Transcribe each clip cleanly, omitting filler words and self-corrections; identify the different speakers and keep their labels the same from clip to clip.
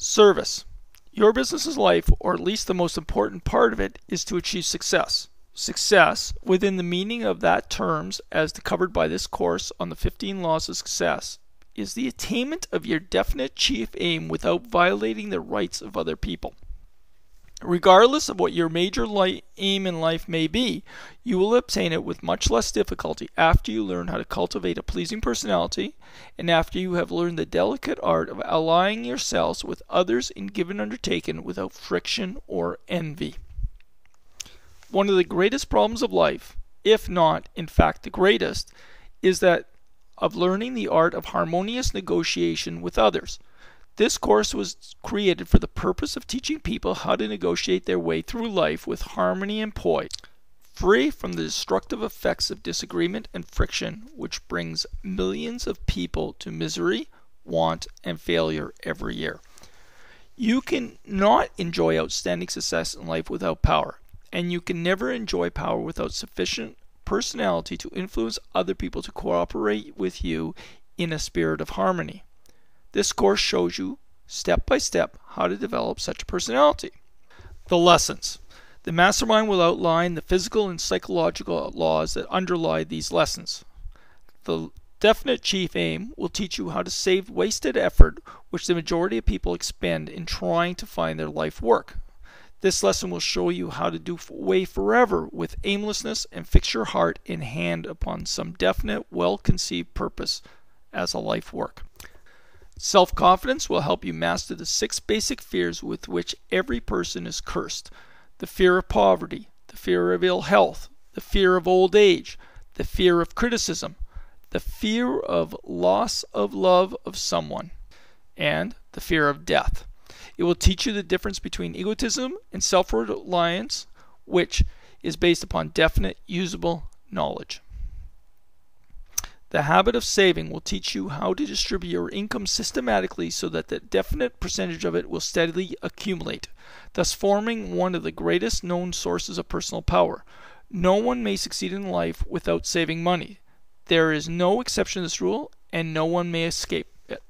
Speaker 1: Service. Your business's life, or at least the most important part of it, is to achieve success. Success, within the meaning of that terms as covered by this course on the 15 laws of success, is the attainment of your definite chief aim without violating the rights of other people. Regardless of what your major aim in life may be, you will obtain it with much less difficulty after you learn how to cultivate a pleasing personality and after you have learned the delicate art of allying yourselves with others in given undertaking without friction or envy. One of the greatest problems of life, if not, in fact, the greatest, is that of learning the art of harmonious negotiation with others. This course was created for the purpose of teaching people how to negotiate their way through life with harmony and poise, free from the destructive effects of disagreement and friction which brings millions of people to misery, want, and failure every year. You can not enjoy outstanding success in life without power, and you can never enjoy power without sufficient personality to influence other people to cooperate with you in a spirit of harmony. This course shows you, step by step, how to develop such a personality. The lessons. The Mastermind will outline the physical and psychological laws that underlie these lessons. The definite chief aim will teach you how to save wasted effort, which the majority of people expend in trying to find their life work. This lesson will show you how to do away forever with aimlessness and fix your heart and hand upon some definite, well-conceived purpose as a life work. Self-confidence will help you master the 6 basic fears with which every person is cursed. The fear of poverty, the fear of ill health, the fear of old age, the fear of criticism, the fear of loss of love of someone, and the fear of death. It will teach you the difference between egotism and self-reliance, which is based upon definite, usable knowledge. The habit of saving will teach you how to distribute your income systematically so that the definite percentage of it will steadily accumulate, thus forming one of the greatest known sources of personal power. No one may succeed in life without saving money. There is no exception to this rule, and no one may escape it.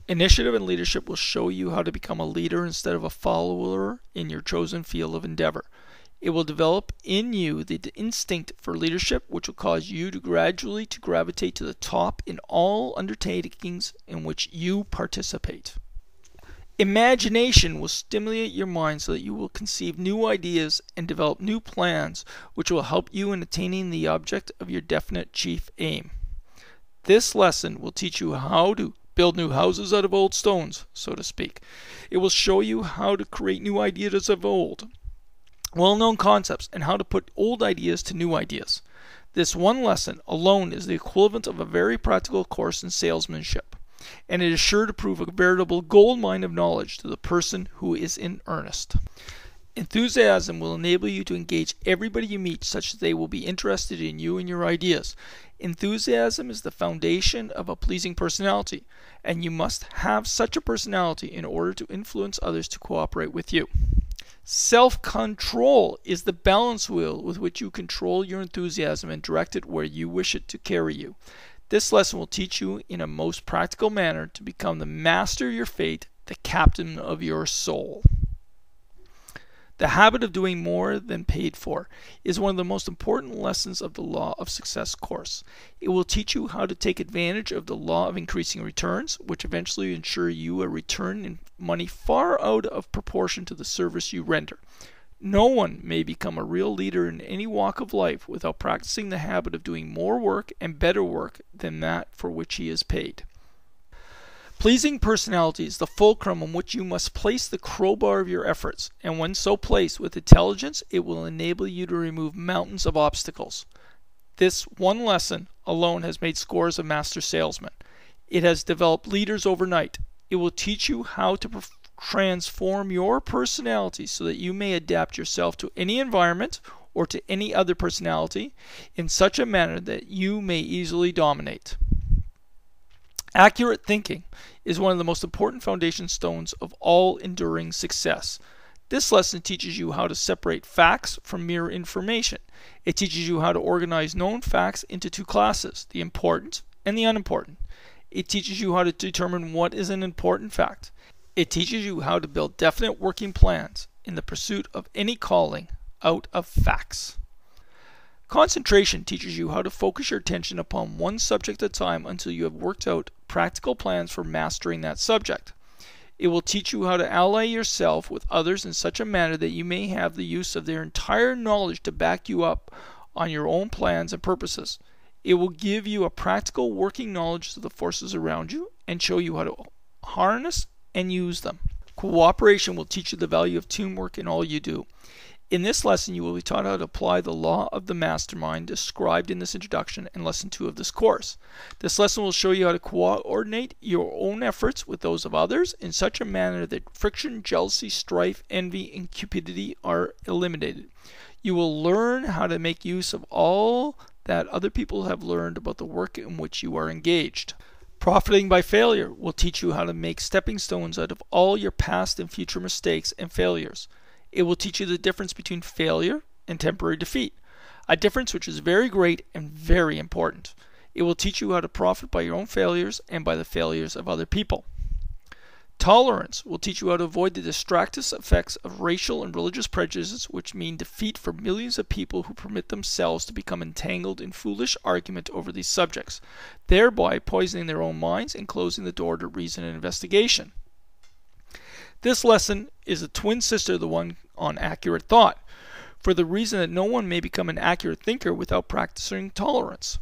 Speaker 1: Initiative and leadership will show you how to become a leader instead of a follower in your chosen field of endeavor. It will develop in you the instinct for leadership, which will cause you to gradually gravitate to the top in all undertakings in which you participate. Imagination will stimulate your mind so that you will conceive new ideas and develop new plans, which will help you in attaining the object of your definite chief aim. This lesson will teach you how to build new houses out of old stones, so to speak. It will show you how to create new ideas of old, well-known concepts, and how to put old ideas to new ideas. This one lesson alone is the equivalent of a very practical course in salesmanship, and it is sure to prove a veritable gold mine of knowledge to the person who is in earnest. Enthusiasm will enable you to engage everybody you meet such that they will be interested in you and your ideas. Enthusiasm is the foundation of a pleasing personality, and you must have such a personality in order to influence others to cooperate with you. Self-control is the balance wheel with which you control your enthusiasm and direct it where you wish it to carry you. This lesson will teach you in a most practical manner to become the master of your fate, the captain of your soul. The habit of doing more than paid for is one of the most important lessons of the Law of Success course. It will teach you how to take advantage of the law of increasing returns, which eventually ensure you a return in money far out of proportion to the service you render. No one may become a real leader in any walk of life without practicing the habit of doing more work and better work than that for which he is paid. Pleasing personality is the fulcrum on which you must place the crowbar of your efforts, and when so placed with intelligence, it will enable you to remove mountains of obstacles. This one lesson alone has made scores of master salesmen. It has developed leaders overnight. It will teach you how to transform your personality so that you may adapt yourself to any environment or to any other personality in such a manner that you may easily dominate. Accurate thinking is one of the most important foundation stones of all enduring success. This lesson teaches you how to separate facts from mere information. It teaches you how to organize known facts into 2 classes, the important and the unimportant. It teaches you how to determine what is an important fact. It teaches you how to build definite working plans in the pursuit of any calling out of facts. Concentration teaches you how to focus your attention upon one subject at a time until you have worked out practical plans for mastering that subject. It will teach you how to ally yourself with others in such a manner that you may have the use of their entire knowledge to back you up on your own plans and purposes. It will give you a practical working knowledge of the forces around you and show you how to harness and use them. Cooperation will teach you the value of teamwork in all you do. In this lesson, you will be taught how to apply the law of the mastermind described in this introduction and lesson 2 of this course. This lesson will show you how to coordinate your own efforts with those of others in such a manner that friction, jealousy, strife, envy, and cupidity are eliminated. You will learn how to make use of all that other people have learned about the work in which you are engaged. Profiting by failure will teach you how to make stepping stones out of all your past and future mistakes and failures. It will teach you the difference between failure and temporary defeat, a difference which is very great and very important. It will teach you how to profit by your own failures and by the failures of other people. Tolerance will teach you how to avoid the destructive effects of racial and religious prejudices, which mean defeat for millions of people who permit themselves to become entangled in foolish argument over these subjects, thereby poisoning their own minds and closing the door to reason and investigation. This lesson is a twin sister of the one on accurate thought, for the reason that no one may become an accurate thinker without practicing tolerance.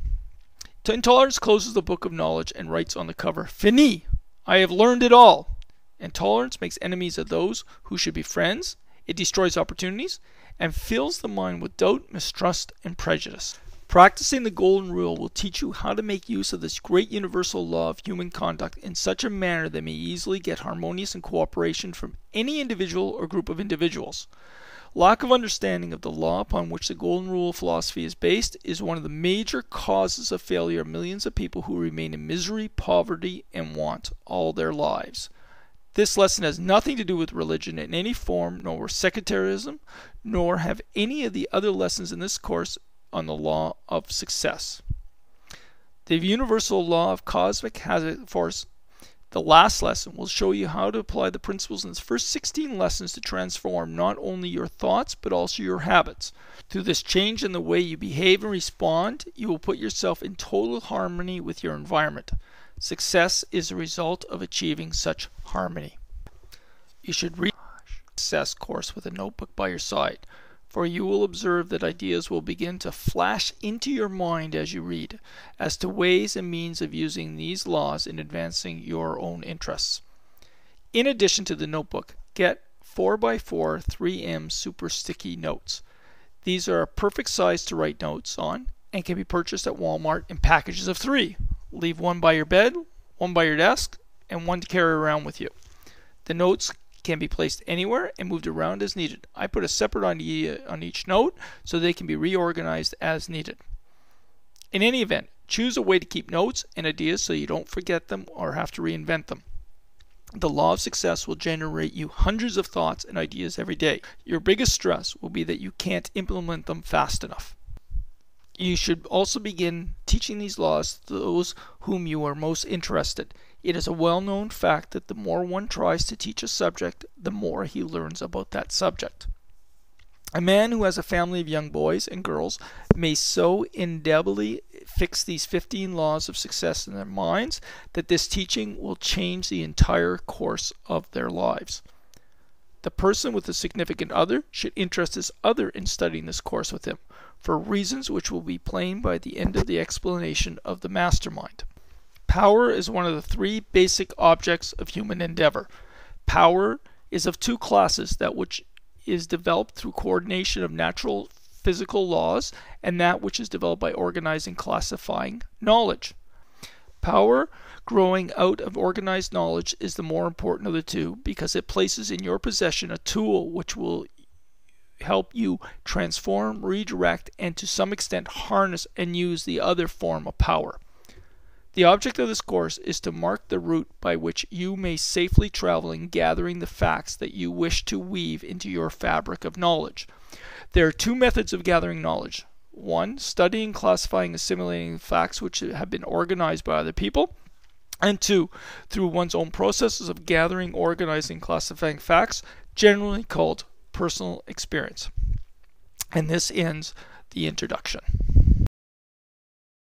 Speaker 1: Intolerance closes the book of knowledge and writes on the cover, "Fini! I have learned it all." And tolerance makes enemies of those who should be friends, it destroys opportunities, and fills the mind with doubt, mistrust, and prejudice. Practicing the golden rule will teach you how to make use of this great universal law of human conduct in such a manner that may easily get harmonious and cooperation from any individual or group of individuals. Lack of understanding of the law upon which the golden rule philosophy is based is one of the major causes of failure of millions of people who remain in misery, poverty, and want all their lives. This lesson has nothing to do with religion in any form, nor with sectarianism, nor have any of the other lessons in this course on the law of success. The universal law of cosmic force, the last lesson, will show you how to apply the principles in the first 16 lessons to transform not only your thoughts but also your habits. Through this change in the way you behave and respond, you will put yourself in total harmony with your environment. Success is a result of achieving such harmony. You should read the Success course with a notebook by your side, for you will observe that ideas will begin to flash into your mind as you read, as to ways and means of using these laws in advancing your own interests. In addition to the notebook, get 4x4 3M super sticky notes. These are a perfect size to write notes on and can be purchased at Walmart in packages of 3. Leave one by your bed, one by your desk, and one to carry around with you. The notes can be placed anywhere and moved around as needed. I put a separate idea on each note so they can be reorganized as needed. In any event, choose a way to keep notes and ideas so you don't forget them or have to reinvent them. The law of success will generate you hundreds of thoughts and ideas every day. Your biggest stress will be that you can't implement them fast enough. You should also begin teaching these laws to those whom you are most interested. It is a well-known fact that the more one tries to teach a subject, the more he learns about that subject. A man who has a family of young boys and girls may so indelibly fix these 15 laws of success in their minds that this teaching will change the entire course of their lives. The person with a significant other should interest his other in studying this course with him, for reasons which will be plain by the end of the explanation of the Mastermind. Power is one of the 3 basic objects of human endeavor. Power is of 2 classes, that which is developed through coordination of natural physical laws and that which is developed by organizing, classifying knowledge. Power growing out of organized knowledge is the more important of the 2 because it places in your possession a tool which will help you transform, redirect, and to some extent harness and use the other form of power. The object of this course is to mark the route by which you may safely travel in gathering the facts that you wish to weave into your fabric of knowledge. There are 2 methods of gathering knowledge. 1, studying, classifying, assimilating facts which have been organized by other people. And 2, through one's own processes of gathering, organizing, classifying facts, generally called personal experience. And this ends the introduction.